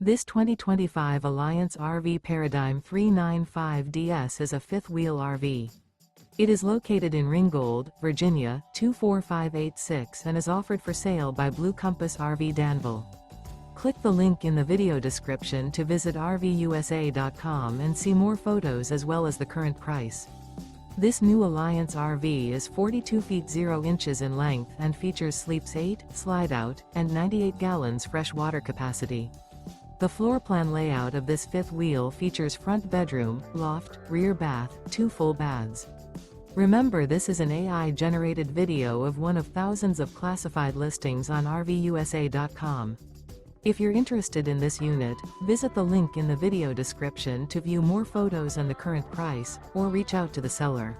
This 2025 Alliance RV Paradigm 395DS is a fifth-wheel RV. It is located in Ringgold, Virginia, 24586 and is offered for sale by Blue Compass RV Danville. Click the link in the video description to visit RVUSA.com and see more photos as well as the current price. This new Alliance RV is 42 feet 0 inches in length and features sleeps 8, slide-out, and 98 gallons fresh water capacity. The floor plan layout of this fifth wheel features front bedroom, loft, rear bath, 2 full baths. Remember, this is an AI-generated video of one of thousands of classified listings on RVUSA.com. If you're interested in this unit, visit the link in the video description to view more photos and the current price, or reach out to the seller.